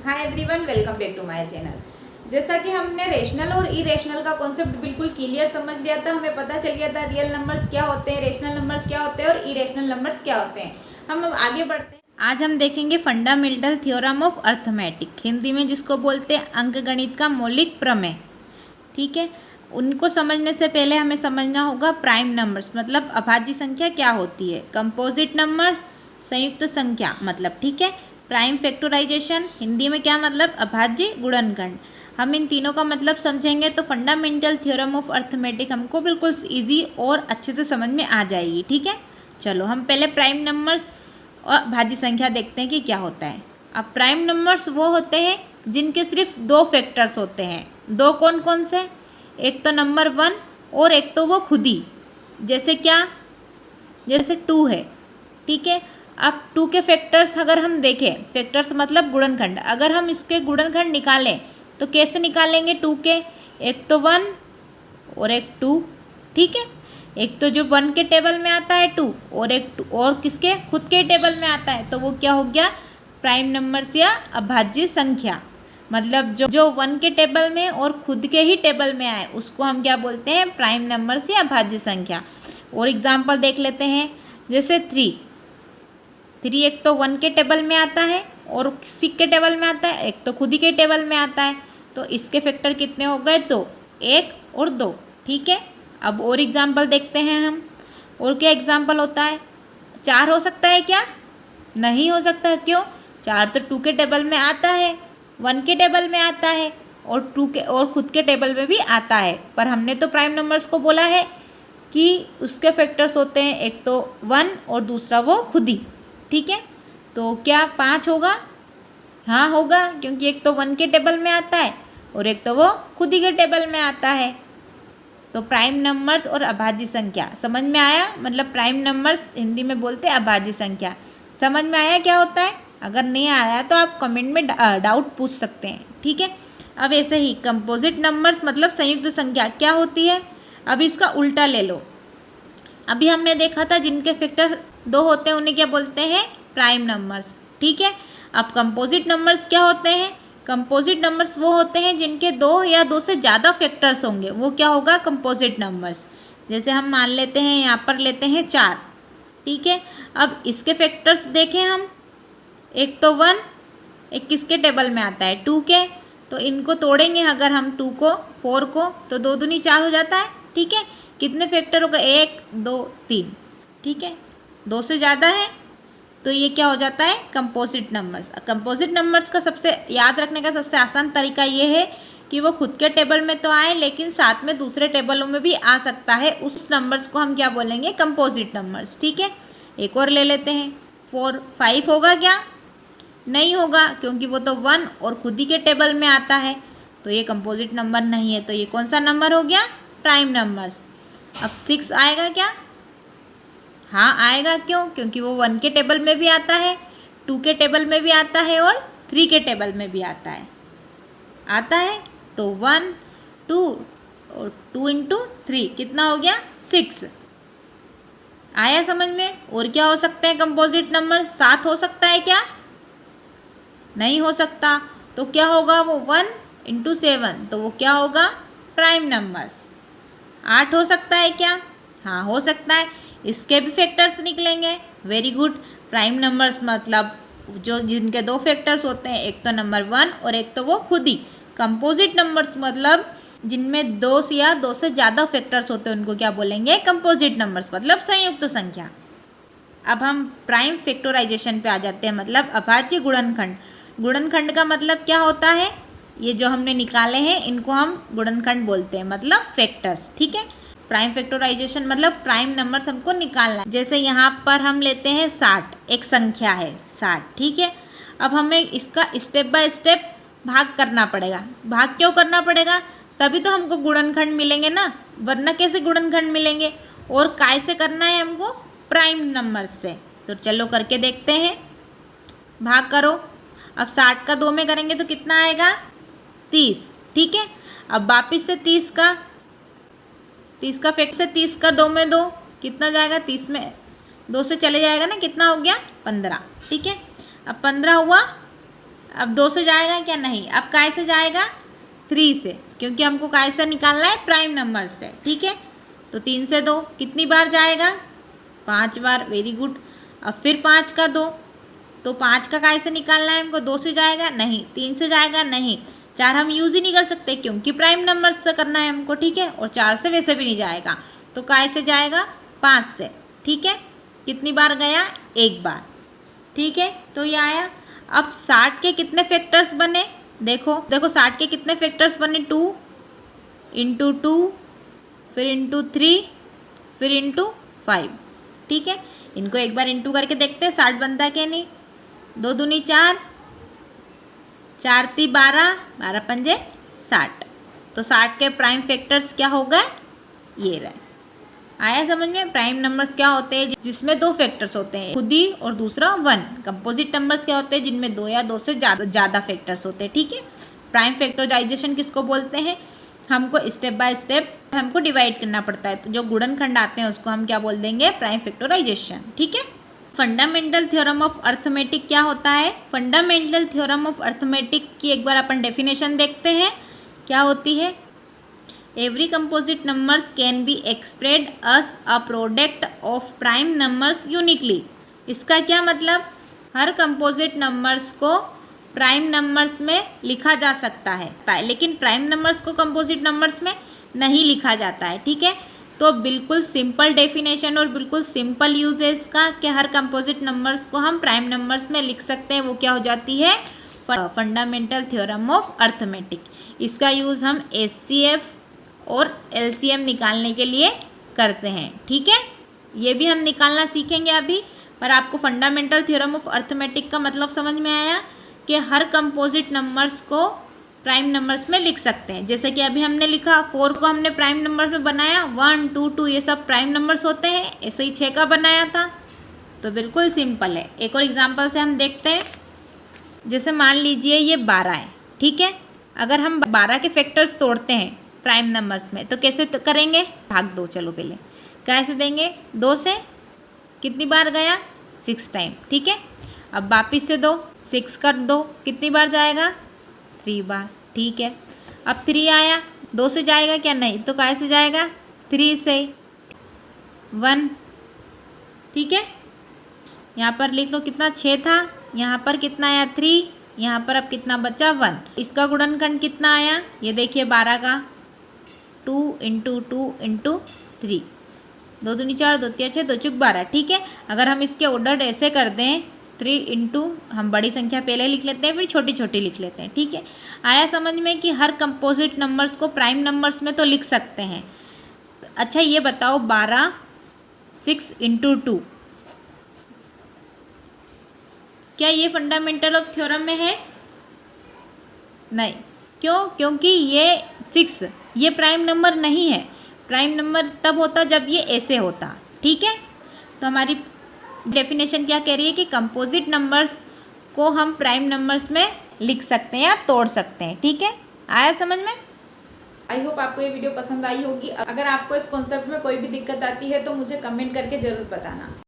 Hi everyone, welcome back to my channel. जैसा कि हमने रेशनल और इरेशनल का कॉन्सेप्ट बिल्कुल क्लियर समझ लिया था, हमें पता चल गया था रियल नंबर्स क्या होते हैं, रेशनल नंबर्स क्या होते हैं और इरेशनल नंबर्स क्या होते हैं। हम अब आगे बढ़ते हैं। आज हम देखेंगे fundamental theorem of arithmetic, Hindi में जिसको बोलते हैं अंकगणित का मौलिक प्रमेय। ठीक है, उनको समझने से पहले हमें समझना होगा प्राइम नंबर्स मतलब अभाज्य संख्या क्या होती है, कंपोजिट नंबर्स संयुक्त संख्या मतलब, ठीक है, प्राइम फैक्टराइजेशन हिंदी में क्या मतलब अभाज्य गुणनखंड। हम इन तीनों का मतलब समझेंगे तो फंडामेंटल थ्योरम ऑफ अर्थमेटिक हमको बिल्कुल इजी और अच्छे से समझ में आ जाएगी। ठीक है, चलो हम पहले प्राइम नंबर्स और अभाज्य संख्या देखते हैं कि क्या होता है। अब प्राइम नंबर्स वो होते हैं जिनके सिर्फ दो फैक्टर्स होते हैं। दो कौन कौन से? एक तो नंबर 1 और एक तो वो खुद ही। जैसे क्या? जैसे 2 है। ठीक है, अब 2 के फैक्टर्स अगर हम देखें, फैक्टर्स मतलब गुणनखंड, अगर हम इसके गुणनखंड निकालें तो कैसे निकालेंगे 2 के? एक तो 1 और एक 2। ठीक है, एक तो जो 1 के टेबल में आता है 2 और एक 2 और किसके खुद के टेबल में आता है, तो वो क्या हो गया? प्राइम नंबर्स या अभाज्य संख्या। मतलब जो 1 के टेबल में और खुद के ही टेबल में आए उसको हम क्या बोलते हैं? प्राइम नंबर्स या अभाज्य संख्या। और एग्जाम्पल देख लेते हैं, जैसे 3 एक तो 1 के टेबल में आता है और 6 के टेबल में आता है, एक तो खुद ही के टेबल में आता है, तो इसके फैक्टर कितने हो गए? 2, 1 और 2। ठीक है, अब और एग्जाम्पल देखते हैं हम। और क्या एग्जाम्पल होता है? 4 हो सकता है क्या? नहीं हो सकता। क्यों? 4 तो 2 के टेबल में आता है, 1 के टेबल में आता है और 2 के और खुद के टेबल में भी आता है, पर हमने तो प्राइम नंबर्स को बोला है कि उसके फैक्टर्स होते हैं एक तो 1 और दूसरा वो खुद ही। ठीक है, तो क्या 5 होगा? हाँ होगा, क्योंकि एक तो 1 के टेबल में आता है और एक तो वो खुद ही के टेबल में आता है। तो प्राइम नंबर्स और अभाज्य संख्या समझ में आया? मतलब प्राइम नंबर्स हिंदी में बोलते हैं अभाज्य संख्या। समझ में आया क्या होता है? अगर नहीं आया तो आप कमेंट में डाउट पूछ सकते हैं। ठीक है, अब ऐसे ही कंपोजिट नंबर्स मतलब संयुक्त संख्या क्या होती है? अब इसका उल्टा ले लो। अभी हमने देखा था जिनके फैक्टर 2 होते हैं उन्हें क्या बोलते हैं? Prime numbers. ठीक है, अब कंपोजिट नंबर्स क्या होते हैं? कंपोजिट नंबर्स वो होते हैं जिनके 2 या 2 से ज़्यादा फैक्टर्स होंगे, वो क्या होगा? Composite numbers. जैसे हम मान लेते हैं, यहाँ पर लेते हैं 4। ठीक है, अब इसके फैक्टर्स देखें हम, एक तो 1, एक किसके टेबल में आता है? 2 के, तो इनको तोड़ेंगे अगर हम 2 को 4 को, तो 2 दूनी 4 हो जाता है। ठीक है, कितने फैक्टर होगा? 1 2 3। ठीक है, 2 से ज़्यादा है तो ये क्या हो जाता है? Composite numbers. कंपोजिट नंबर्स का सबसे याद रखने का सबसे आसान तरीका ये है कि वो खुद के टेबल में तो आए लेकिन साथ में दूसरे टेबलों में भी आ सकता है, उस नंबर्स को हम क्या बोलेंगे? Composite numbers. ठीक है, एक और ले लेते हैं, 4 5 होगा क्या? नहीं होगा, क्योंकि वो तो 1 और खुद ही के टेबल में आता है, तो ये कंपोजिट नंबर नहीं है। तो ये कौन सा नंबर हो गया? Prime numbers. अब 6 आएगा क्या? हाँ आएगा। क्यों? क्योंकि वो 1 के टेबल में भी आता है, 2 के टेबल में भी आता है और 3 के टेबल में भी आता है। तो 1 2 और 2 इंटू 3 कितना हो गया? 6। आया समझ में? और क्या हो सकते हैं कंपोजिट नंबर? 7 हो सकता है क्या? नहीं हो सकता। तो क्या होगा? वो 1 इंटू 7, तो वो क्या होगा? Prime numbers. 8 हो सकता है क्या? हाँ हो सकता है, इसके भी फैक्टर्स निकलेंगे। Very good. प्राइम नंबर्स मतलब जो जिनके 2 फैक्टर्स होते हैं, एक तो नंबर 1 और एक तो वो खुद ही। कंपोजिट नंबर्स मतलब जिनमें 2 या 2 से ज़्यादा फैक्टर्स होते हैं उनको क्या बोलेंगे? कंपोजिट नंबर्स मतलब संयुक्त संख्या। अब हम प्राइम फैक्टराइजेशन पे आ जाते हैं, मतलब अभाज्य गुणनखंड। गुणनखंड का मतलब क्या होता है? ये जो हमने निकाले हैं इनको हम गुणनखंड बोलते हैं, मतलब फैक्टर्स। ठीक है, प्राइम फैक्टराइजेशन मतलब प्राइम नंबर्स हमको निकालना। जैसे यहाँ पर हम लेते हैं 60, एक संख्या है 60। ठीक है, अब हमें इसका स्टेप बाय स्टेप भाग करना पड़ेगा। भाग क्यों करना पड़ेगा? तभी तो हमको गुणनखंड मिलेंगे ना, वरना कैसे गुणनखंड मिलेंगे? और काय से करना है हमको? प्राइम नंबर से। तो चलो करके देखते हैं, भाग करो। अब 60 का 2 में करेंगे तो कितना आएगा? 30। ठीक है, अब वापिस से 30 का फैक्टर से 30 का 2 में 2 कितना जाएगा? 30 में 2 से चले जाएगा ना, कितना हो गया? 15। ठीक है, अब 15 हुआ, अब 2 से जाएगा क्या? नहीं। अब काय से जाएगा? 3 से, क्योंकि हमको काय से निकालना है? प्राइम नंबर से। ठीक है, तो 3 से 2 कितनी बार जाएगा? 5 बार। Very good. अब फिर 5 का 2, तो 5 का काय से निकालना है हमको? 2 से जाएगा? नहीं। 3 से जाएगा? नहीं। 4 हम यूज़ ही नहीं कर सकते क्योंकि प्राइम नंबर से करना है हमको। ठीक है, और 4 से वैसे भी नहीं जाएगा, तो काय से जाएगा? 5 से। ठीक है, कितनी बार गया? 1 बार। ठीक है, तो ये आया। अब 60 के कितने फैक्टर्स बने? देखो 60 के कितने फैक्टर्स बने? 2 इंटू 2, फिर इंटू 3, फिर इंटू 5। ठीक है, इनको एक बार इंटू करके देखते हैं 60 बनता क्या नहीं। 2 दूनी 4, 4 ती 12, 12 पंजे 60। तो 60 के प्राइम फैक्टर्स क्या हो गए? ये रहे। आया समझ में? प्राइम नंबर्स क्या होते हैं? जिसमें 2 फैक्टर्स होते हैं, खुद ही और दूसरा 1। कंपोजिट नंबर्स क्या होते हैं? जिनमें 2 या 2 से ज़्यादा फैक्टर्स होते हैं। ठीक है, प्राइम फैक्टराइजेशन किसको बोलते हैं? हमको स्टेप बाय स्टेप हमको डिवाइड करना पड़ता है, तो जो गुणनखंड आते हैं उसको हम क्या बोल देंगे? Prime factorization. ठीक है, फंडामेंटल थ्योरम ऑफ अर्थमेटिक क्या होता है? फंडामेंटल थ्योरम ऑफ अर्थमेटिक की एक बार अपन डेफिनेशन देखते हैं, क्या होती है? Every composite numbers can be एक्सप्रेड us a product of prime numbers uniquely. इसका क्या मतलब? हर कंपोजिट नंबर्स को प्राइम नंबर्स में लिखा जा सकता है, लेकिन प्राइम नंबर्स को कंपोजिट नंबर्स में नहीं लिखा जाता है। ठीक है, तो बिल्कुल सिंपल डेफिनेशन और बिल्कुल सिंपल यूज है इसका कि हर कंपोजिट नंबर्स को हम प्राइम नंबर्स में लिख सकते हैं। वो क्या हो जाती है? Fundamental theorem of arithmetic. इसका यूज़ हम HCF और LCM निकालने के लिए करते हैं। ठीक है, ये भी हम निकालना सीखेंगे अभी, पर आपको फंडामेंटल थ्योरम ऑफ अर्थमेटिक का मतलब समझ में आया कि हर कंपोजिट नंबर्स को प्राइम नंबर्स में लिख सकते हैं। जैसे कि अभी हमने लिखा 4 को हमने प्राइम नंबर्स में बनाया, 1 2 2 ये सब प्राइम नंबर्स होते हैं। ऐसे ही 6 का बनाया था, तो बिल्कुल सिंपल है। एक और एग्जांपल से हम देखते हैं। जैसे मान लीजिए ये 12 है। ठीक है, अगर हम 12 के फैक्टर्स तोड़ते हैं प्राइम नंबर्स में, तो कैसे करेंगे? भाग दो। चलो पहले कैसे देंगे? 2 से कितनी बार गया? 6 टाइम। ठीक है, अब वापिस से 2, 6 कर दो, कितनी बार जाएगा? 3 बार। ठीक है, अब 3 आया, 2 से जाएगा क्या? नहीं। तो कैसे जाएगा? 3 से 1। ठीक है, यहाँ पर लिख लो कितना? 6 था, यहाँ पर कितना आया? 3, यहाँ पर अब कितना बचा? 1। इसका गुणनखंड कितना आया? ये देखिए 12 का 2 इंटू 2 इंटू 3, 2 दूनी 4, 2 तिया 6, 2 चौक 12। ठीक है, अगर हम इसके ऑर्डर ऐसे कर दें 3 इंटू, हम बड़ी संख्या पहले लिख लेते हैं, फिर छोटी छोटी लिख लेते हैं। ठीक है, आया समझ में कि हर कंपोजिट नंबर्स को प्राइम नंबर्स में तो लिख सकते हैं। अच्छा ये बताओ 12 6 इंटू 2, क्या ये फंडामेंटल ऑफ थ्योरम में है? नहीं। क्यों? क्योंकि ये 6 ये प्राइम नंबर नहीं है। प्राइम नंबर तब होता जब ये ऐसे होता। ठीक है, तो हमारी डेफिनेशन क्या कह रही है कि कंपोजिट नंबर्स को हम प्राइम नंबर्स में लिख सकते हैं या तोड़ सकते हैं। ठीक है, आया समझ में? आई होप आपको ये वीडियो पसंद आई होगी। अगर आपको इस कॉन्सेप्ट में कोई भी दिक्कत आती है तो मुझे कमेंट करके ज़रूर बताना।